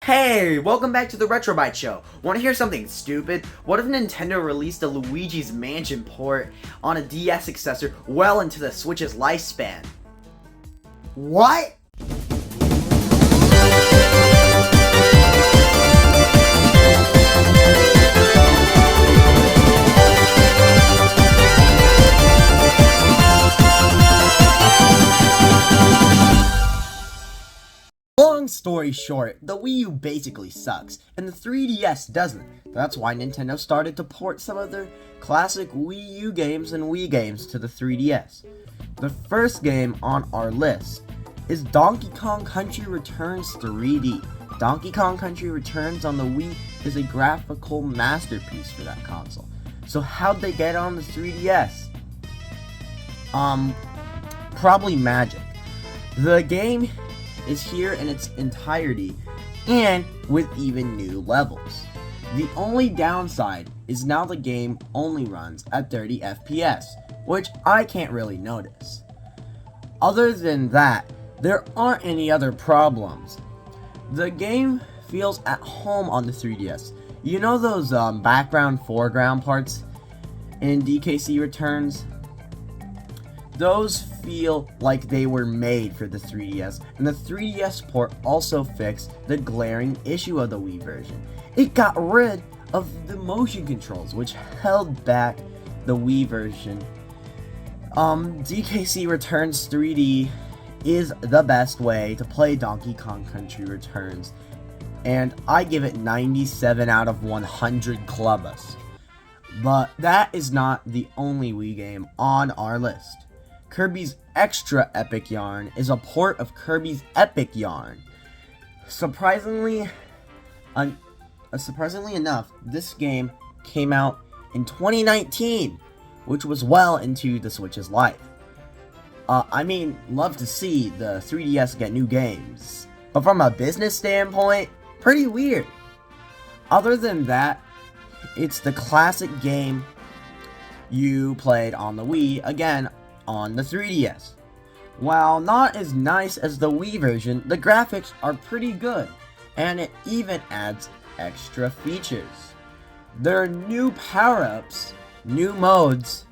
Hey, welcome back to the Retrobite Show. Want to hear something stupid? What if Nintendo released a Luigi's Mansion port on a DS successor well into the Switch's lifespan? What? Long story short, the Wii U basically sucks, and the 3DS doesn't. That's why Nintendo started to port some of their classic Wii U games and Wii games to the 3DS. The first game on our list is Donkey Kong Country Returns 3D. Donkey Kong Country Returns on the Wii is a graphical masterpiece for that console. So how'd they get on the 3DS? Probably magic. The game is here in its entirety and with even new levels. The only downside is now the game only runs at 30 FPS, which I can't really notice. Other than that, there aren't any other problems. The game feels at home on the 3DS. You know those background foreground parts in DKC Returns? Those feel like they were made for the 3DS, and the 3DS port also fixed the glaring issue of the Wii version. It got rid of the motion controls, which held back the Wii version. DKC Returns 3D is the best way to play Donkey Kong Country Returns, and I give it 97 out of 100 clubbers. But that is not the only Wii game on our list. Kirby's Extra Epic Yarn is a port of Kirby's Epic Yarn. Surprisingly enough, this game came out in 2019, which was well into the Switch's life. Love to see the 3DS get new games, but from a business standpoint, pretty weird. Other than that, it's the classic game you played on the Wii, again, on the 3DS. While not as nice as the Wii version, the graphics are pretty good, and it even adds extra features. There are new power-ups, new modes,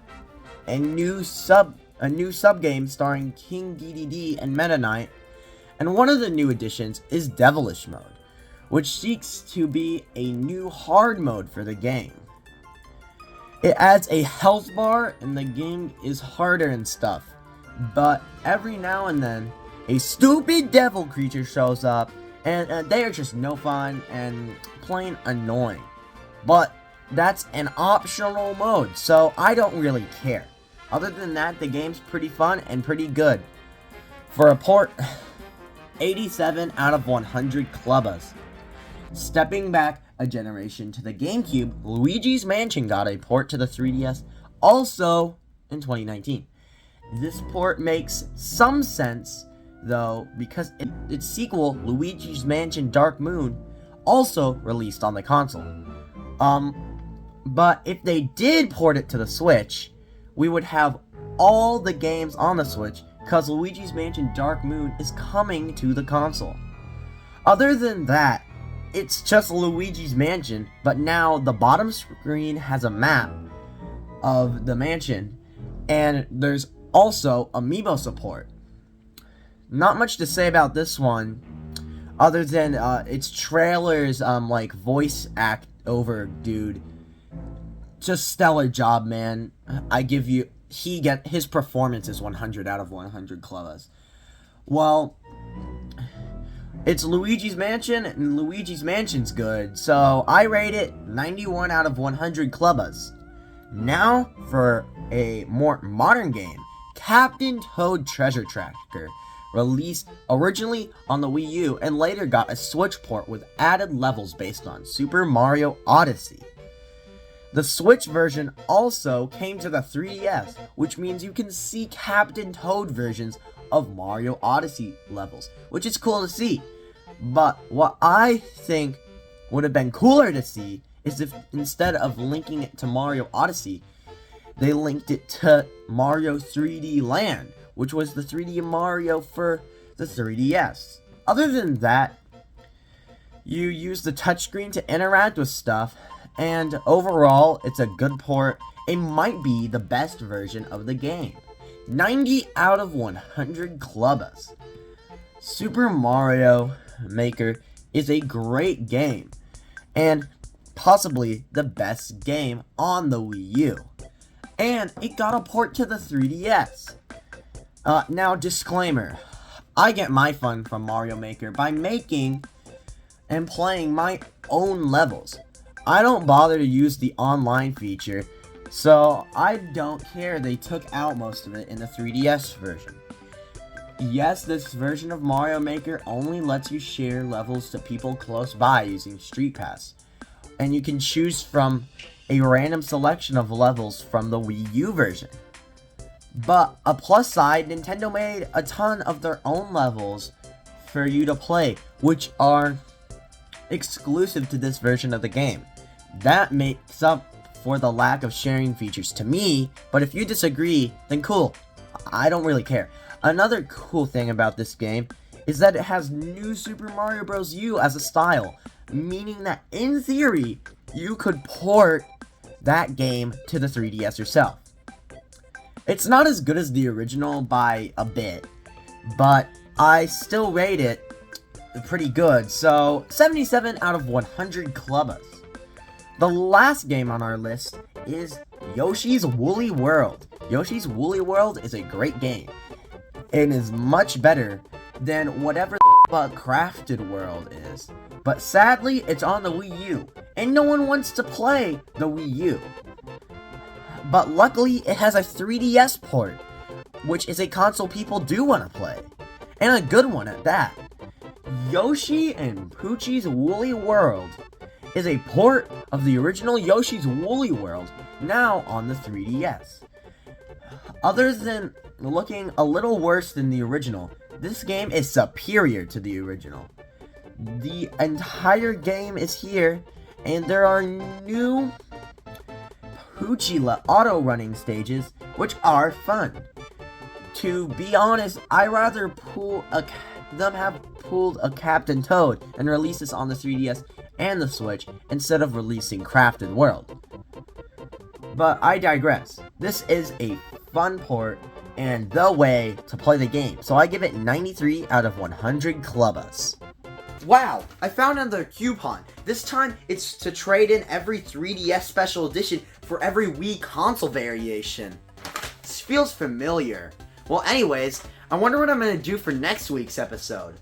and a new sub-game starring King DDD and Meta Knight, and one of the new additions is Devilish Mode, which seeks to be a new hard mode for the game. It adds a health bar, and the game is harder and stuff. But every now and then, a stupid devil creature shows up, and they are just no fun and plain annoying. But that's an optional mode, so I don't really care. Other than that, the game's pretty fun and pretty good. For a port, 87 out of 100 clubbers. Stepping back a generation to the GameCube, Luigi's Mansion got a port to the 3DS also in 2019. This port makes some sense, though, because its sequel, Luigi's Mansion Dark Moon, also released on the console. But if they did port it to the Switch, we would have all the games on the Switch, because Luigi's Mansion Dark Moon is coming to the console. Other than that, it's just Luigi's Mansion, but now the bottom screen has a map of the mansion, and there's also amiibo support. Not much to say about this one, other than its trailers, voice act over dude. Just stellar job, man. His performance is 100 out of 100 clubbers. Well, it's Luigi's Mansion, and Luigi's Mansion's good, so I rate it 91 out of 100 clubbers. Now, for a more modern game, Captain Toad Treasure Tracker, released originally on the Wii U and later got a Switch port with added levels based on Super Mario Odyssey. The Switch version also came to the 3DS, which means you can see Captain Toad versions of Mario Odyssey levels, which is cool to see. But what I think would have been cooler to see is if instead of linking it to Mario Odyssey, they linked it to Mario 3D Land, which was the 3D Mario for the 3DS. Other than that, You use the touchscreen to interact with stuff, and overall, it's a good port. It might be the best version of the game. 90 out of 100 clubbers. Super Mario Maker is a great game, and possibly the best game on the Wii U. And it got a port to the 3DS. Now, disclaimer. I get my fun from Mario Maker by making and playing my own levels. I don't bother to use the online feature, so I don't care they took out most of it in the 3DS version. Yes, this version of Mario Maker only lets you share levels to people close by using Street Pass, and you can choose from a random selection of levels from the Wii U version. But a plus side, Nintendo made a ton of their own levels for you to play, which are exclusive to this version of the game. That makes up for the lack of sharing features to me, but if you disagree, then cool. I don't really care. Another cool thing about this game is that it has New Super Mario Bros. U as a style, meaning that in theory, you could port that game to the 3DS yourself. It's not as good as the original by a bit, but I still rate it pretty good, so 77 out of 100 clubbers. The last game on our list is Yoshi's Woolly World. Yoshi's Woolly World is a great game. It is much better than whatever the Crafted World is. But sadly, it's on the Wii U, and no one wants to play the Wii U. But luckily, it has a 3DS port, which is a console people do want to play. And a good one at that. Yoshi and Poochie's Woolly World is a port of the original Yoshi's Woolly World, now on the 3DS. Other than looking a little worse than the original, this game is superior to the original. The entire game is here, and there are new Poochie auto running stages, which are fun. To be honest, I rather have pulled a Captain Toad and release this on the 3DS and the Switch instead of releasing Crafted World. But I digress. This is a fun port and the way to play the game, so I give it 93 out of 100 clubbers. Wow, I found another coupon. This time, it's to trade in every 3DS Special Edition for every Wii console variation. This feels familiar. Well, anyways, I wonder what I'm going to do for next week's episode.